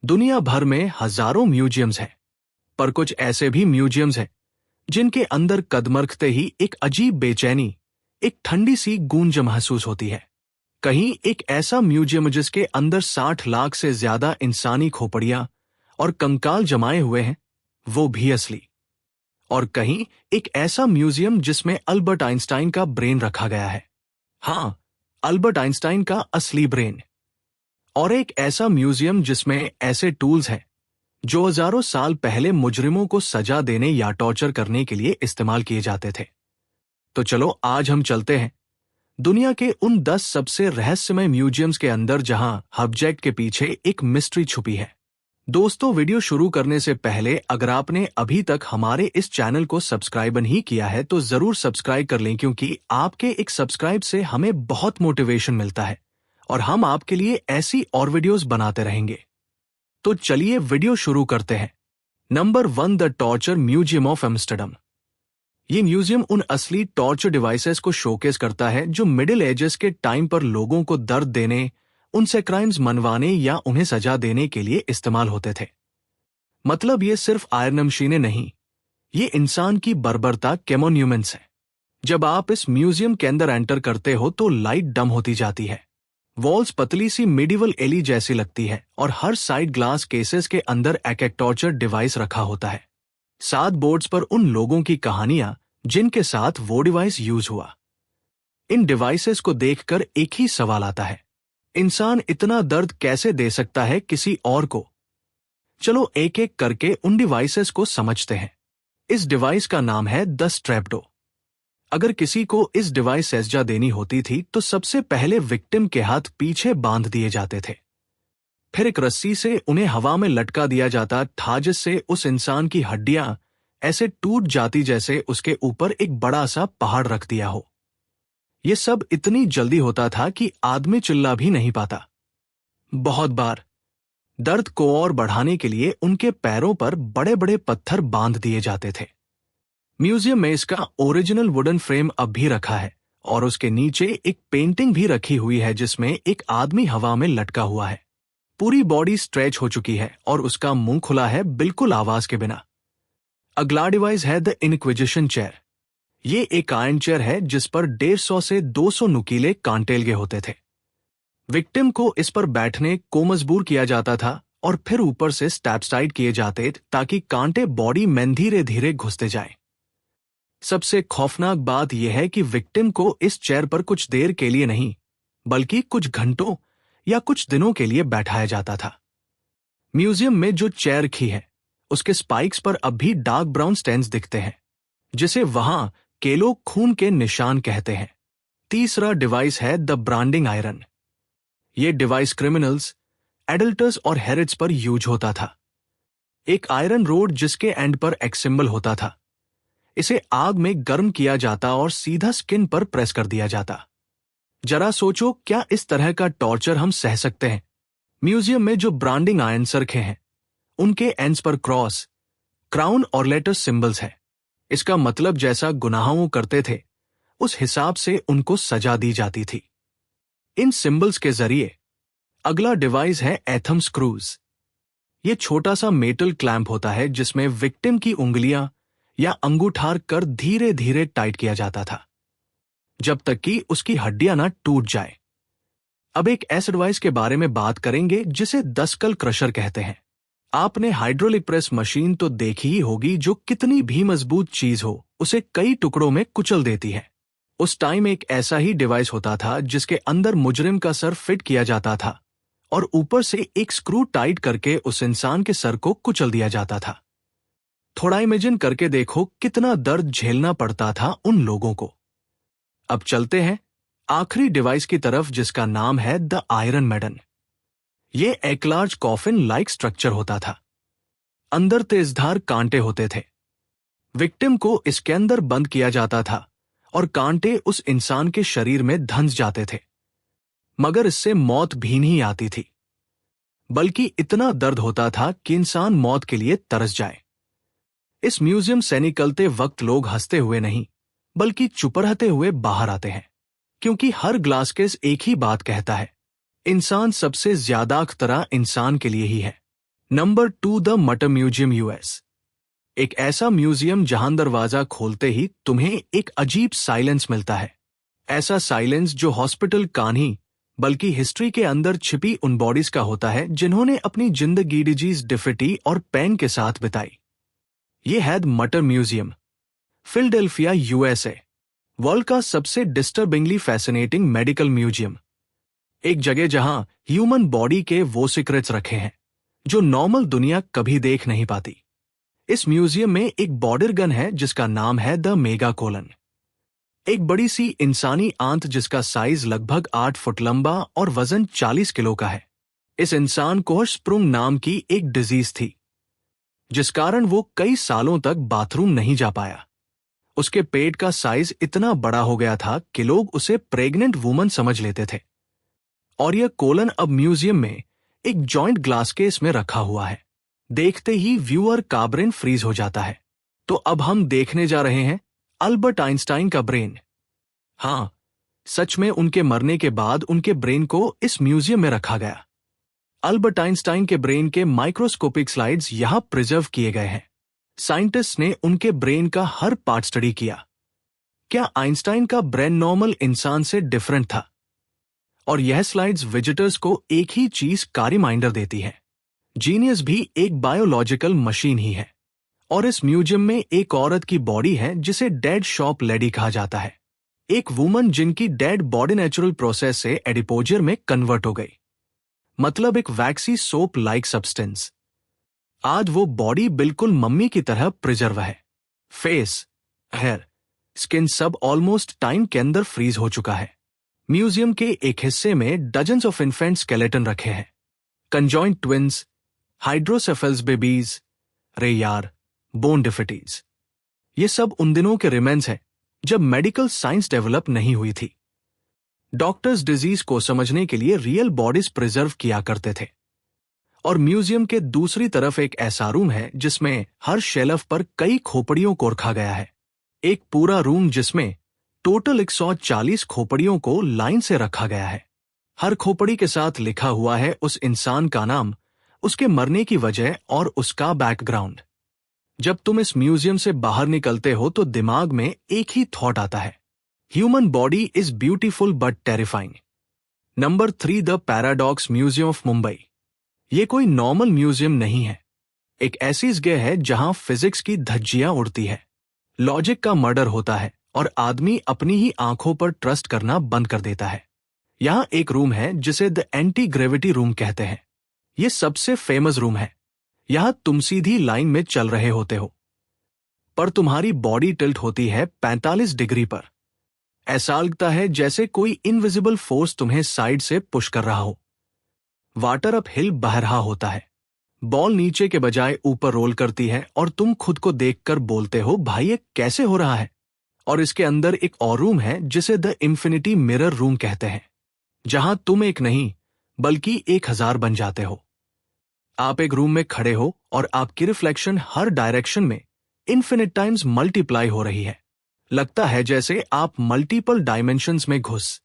दुनिया भर में हजारों म्यूजियम्स हैं, पर कुछ ऐसे भी म्यूजियम्स हैं जिनके अंदर कदम रखते ही एक अजीब बेचैनी, एक ठंडी सी गूंज महसूस होती है। कहीं एक ऐसा म्यूजियम जिसके अंदर 60 लाख से ज्यादा इंसानी खोपड़ियां और कंकाल जमाए हुए हैं, वो भी असली। और कहीं एक ऐसा म्यूजियम जिसमें अल्बर्ट आइंस्टाइन का ब्रेन रखा गया है। हाँ, अल्बर्ट आइंस्टाइन का असली ब्रेन। और एक ऐसा म्यूजियम जिसमें ऐसे टूल्स हैं जो हजारों साल पहले मुजरिमों को सजा देने या टॉर्चर करने के लिए इस्तेमाल किए जाते थे। तो चलो आज हम चलते हैं दुनिया के उन 10 सबसे रहस्यमय म्यूजियम्स के अंदर जहां ऑब्जेक्ट के पीछे एक मिस्ट्री छुपी है। दोस्तों, वीडियो शुरू करने से पहले अगर आपने अभी तक हमारे इस चैनल को सब्सक्राइब नहीं किया है तो जरूर सब्सक्राइब कर लें, क्योंकि आपके एक सब्सक्राइब से हमें बहुत मोटिवेशन मिलता है और हम आपके लिए ऐसी और वीडियोस बनाते रहेंगे। तो चलिए वीडियो शुरू करते हैं। Number 1, the torture museum of Amsterdam. ये म्यूजियम उन असली टॉर्चर डिवाइसेस को शोकेस करता है जो मिडिल एजेस के टाइम पर लोगों को दर्द देने, उनसे क्राइम्स मनवाने या उन्हें सजा देने के लिए इस्तेमाल होते थे। मतलब ये सिर्फ आयरन मशीनें नहीं, ये इंसान की बर्बरता के मॉन्यूमेंट्स हैं। जब आप इस म्यूजियम के अंदर एंटर करते हो तो लाइट डम होती जाती है। वॉल्स पतली सी मिडिवल एली जैसी लगती है और हर साइड ग्लास केसेस के अंदर एक एक टॉर्चर डिवाइस रखा होता है। 7 बोर्ड्स पर उन लोगों की कहानियां जिनके साथ वो डिवाइस यूज हुआ। इन डिवाइसेस को देखकर एक ही सवाल आता है, इंसान इतना दर्द कैसे दे सकता है किसी और को? चलो एक एक करके उन डिवाइसेस को समझते हैं। इस डिवाइस का नाम है द स्ट्रैपडो। अगर किसी को इस डिवाइस सजा देनी होती थी तो सबसे पहले विक्टिम के हाथ पीछे बांध दिए जाते थे। फिर एक रस्सी से उन्हें हवा में लटका दिया जाता था, जिससे उस इंसान की हड्डियां ऐसे टूट जाती जैसे उसके ऊपर एक बड़ा सा पहाड़ रख दिया हो। यह सब इतनी जल्दी होता था कि आदमी चिल्ला भी नहीं पाता। बहुत बार दर्द को और बढ़ाने के लिए उनके पैरों पर बड़े बड़े पत्थर बांध दिए जाते थे। म्यूजियम में इसका ओरिजिनल वुडन फ्रेम अब भी रखा है और उसके नीचे एक पेंटिंग भी रखी हुई है जिसमें एक आदमी हवा में लटका हुआ है। पूरी बॉडी स्ट्रेच हो चुकी है और उसका मुंह खुला है, बिल्कुल आवाज के बिना। अगला डिवाइस है द इंक्विजिशन चेयर। ये एक आयरन चेयर है जिस पर 150 से 200 नुकीले कांटे लगे होते थे। विक्टिम को इस पर बैठने को मजबूर किया जाता था और फिर ऊपर से स्टैप्स टाइट किए जाते ताकि कांटे बॉडी में धीरे धीरे घुसते जाएं। सबसे खौफनाक बात यह है कि विक्टिम को इस चेयर पर कुछ देर के लिए नहीं, बल्कि कुछ घंटों या कुछ दिनों के लिए बैठाया जाता था। म्यूजियम में जो चेयर रखी है उसके स्पाइक्स पर अब भी डार्क ब्राउन स्टेन्स दिखते हैं, जिसे वहां के लोग खून के निशान कहते हैं। तीसरा डिवाइस है द ब्रांडिंग आयरन। यह डिवाइस क्रिमिनल्स, एडल्टर्स और हेरिट्स पर यूज होता था। एक आयरन रोड जिसके एंड पर एक सिंबल होता था। इसे आग में गर्म किया जाता और सीधा स्किन पर प्रेस कर दिया जाता। जरा सोचो, क्या इस तरह का टॉर्चर हम सह सकते हैं? म्यूजियम में जो ब्रांडिंग आयरन्स रखे हैं उनके एंड्स पर क्रॉस, क्राउन और लेटर सिंबल्स है। इसका मतलब जैसा गुनाहों करते थे उस हिसाब से उनको सजा दी जाती थी इन सिंबल्स के जरिए। अगला डिवाइस है एथम स्क्रूज। ये छोटा सा मेटल क्लैंप होता है जिसमें विक्टिम की उंगलियां या अंगूठार कर धीरे धीरे टाइट किया जाता था जब तक कि उसकी हड्डियां ना टूट जाए। अब एक ऐसे डिवाइस के बारे में बात करेंगे जिसे दसकल क्रशर कहते हैं। आपने हाइड्रोलिक प्रेस मशीन तो देखी ही होगी जो कितनी भी मजबूत चीज हो उसे कई टुकड़ों में कुचल देती है। उस टाइम एक ऐसा ही डिवाइस होता था जिसके अंदर मुजरिम का सर फिट किया जाता था और ऊपर से एक स्क्रू टाइट करके उस इंसान के सर को कुचल दिया जाता था। थोड़ा इमेजिन करके देखो कितना दर्द झेलना पड़ता था उन लोगों को। अब चलते हैं आखिरी डिवाइस की तरफ जिसका नाम है द आयरन मैडन। ये एक लार्ज कॉफिन लाइक स्ट्रक्चर होता था। अंदर तेजधार कांटे होते थे। विक्टिम को इसके अंदर बंद किया जाता था और कांटे उस इंसान के शरीर में धंस जाते थे, मगर इससे मौत भी नहीं आती थी, बल्कि इतना दर्द होता था कि इंसान मौत के लिए तरस जाए। इस म्यूजियम से निकलते वक्त लोग हंसते हुए नहीं बल्कि चुप रहते हुए बाहर आते हैं, क्योंकि हर ग्लास केस एक ही बात कहता है, इंसान सबसे ज्यादा खतरा इंसान के लिए ही है। नंबर 2, द मटर म्यूजियम यूएस। एक ऐसा म्यूजियम जहां दरवाजा खोलते ही तुम्हें एक अजीब साइलेंस मिलता है। ऐसा साइलेंस जो हॉस्पिटल का नहीं बल्कि हिस्ट्री के अंदर छिपी उन बॉडीज का होता है जिन्होंने अपनी जिंदगी डिजीज डिफिटी और पेन के साथ बिताई। ये है द मटर म्यूजियम, फिलडेल्फिया यूएसए, वर्ल्ड का सबसे डिस्टर्बिंगली फैसिनेटिंग मेडिकल म्यूजियम। एक जगह जहां ह्यूमन बॉडी के वो सीक्रेट्स रखे हैं जो नॉर्मल दुनिया कभी देख नहीं पाती। इस म्यूजियम में एक बॉर्डर गन है जिसका नाम है द मेगा कोलन, एक बड़ी सी इंसानी आंत जिसका साइज लगभग 8 फुट लंबा और वजन 40 किलो का है। इस इंसान को स्प्रुंग नाम की एक डिजीज थी जिस कारण वो कई सालों तक बाथरूम नहीं जा पाया। उसके पेट का साइज इतना बड़ा हो गया था कि लोग उसे प्रेग्नेंट वुमन समझ लेते थे। और यह कोलन अब म्यूजियम में एक जॉइंट ग्लास केस में रखा हुआ है। देखते ही व्यूअर का ब्रेन फ्रीज हो जाता है। तो अब हम देखने जा रहे हैं अल्बर्ट आइंस्टाइन का ब्रेन। हाँ, सच में उनके मरने के बाद उनके ब्रेन को इस म्यूजियम में रखा गया। अल्बर्ट आइंस्टाइन के ब्रेन के माइक्रोस्कोपिक स्लाइड्स यहां प्रिजर्व किए गए हैं। साइंटिस्ट ने उनके ब्रेन का हर पार्ट स्टडी किया। क्या आइंस्टाइन का ब्रेन नॉर्मल इंसान से डिफरेंट था? और यह स्लाइड्स विजिटर्स को एक ही चीज का रिमाइंडर देती है, जीनियस भी एक बायोलॉजिकल मशीन ही है। और इस म्यूजियम में एक औरत की बॉडी है जिसे डेड शॉप लेडी कहा जाता है, एक वुमन जिनकी डेड बॉडी नेचुरल प्रोसेस से एडिपोजर में कन्वर्ट हो गई, मतलब एक वैक्सी सोप लाइक सब्सटेंस। आज वो बॉडी बिल्कुल मम्मी की तरह प्रिजर्व है। फेस, हेयर, स्किन सब ऑलमोस्ट टाइम के अंदर फ्रीज हो चुका है। म्यूजियम के एक हिस्से में डजन्स ऑफ इन्फेंट स्केलेटन रखे हैं, conjoint twins, hydrocephalus babies, rare, bone deformities. ये सब उन दिनों के रिमेन्स हैं जब मेडिकल साइंस डेवलप नहीं हुई थी। डॉक्टर्स डिजीज को समझने के लिए रियल बॉडीज प्रिजर्व किया करते थे। और म्यूजियम के दूसरी तरफ एक ऐसा रूम है जिसमें हर शेल्फ पर कई खोपड़ियों को रखा गया है। एक पूरा रूम जिसमें टोटल 140 खोपड़ियों को लाइन से रखा गया है। हर खोपड़ी के साथ लिखा हुआ है उस इंसान का नाम, उसके मरने की वजह और उसका बैकग्राउंड। जब तुम इस म्यूजियम से बाहर निकलते हो तो दिमाग में एक ही थॉट आता है, human body is beautiful but terrifying. Number 3, the paradox museum of Mumbai. ये कोई नॉर्मल म्यूजियम नहीं है। एक ऐसी जगह है जहां फिजिक्स की धज्जियां उड़ती है, लॉजिक का मर्डर होता है और आदमी अपनी ही आंखों पर ट्रस्ट करना बंद कर देता है। यहां एक रूम है जिसे द एंटी ग्रेविटी रूम कहते हैं। यह सबसे फेमस रूम है। यहां तुम सीधी लाइन में चल रहे होते हो, पर तुम्हारी बॉडी टिल्ट होती है 45 डिग्री पर। ऐसा लगता है जैसे कोई इनविजिबल फोर्स तुम्हें साइड से पुश कर रहा हो। वाटर अप हिल बह रहा होता है, बॉल नीचे के बजाय ऊपर रोल करती है और तुम खुद को देखकर बोलते हो, भाई ये कैसे हो रहा है? और इसके अंदर एक और रूम है जिसे द इंफिनिटी मिरर रूम कहते हैं, जहां तुम एक नहीं बल्कि 1000 बन जाते हो। आप एक रूम में खड़े हो और आपकी रिफ्लेक्शन हर डायरेक्शन में इन्फिनिट टाइम्स मल्टीप्लाई हो रही है। लगता है जैसे आप मल्टीपल डायमेंशंस में घुस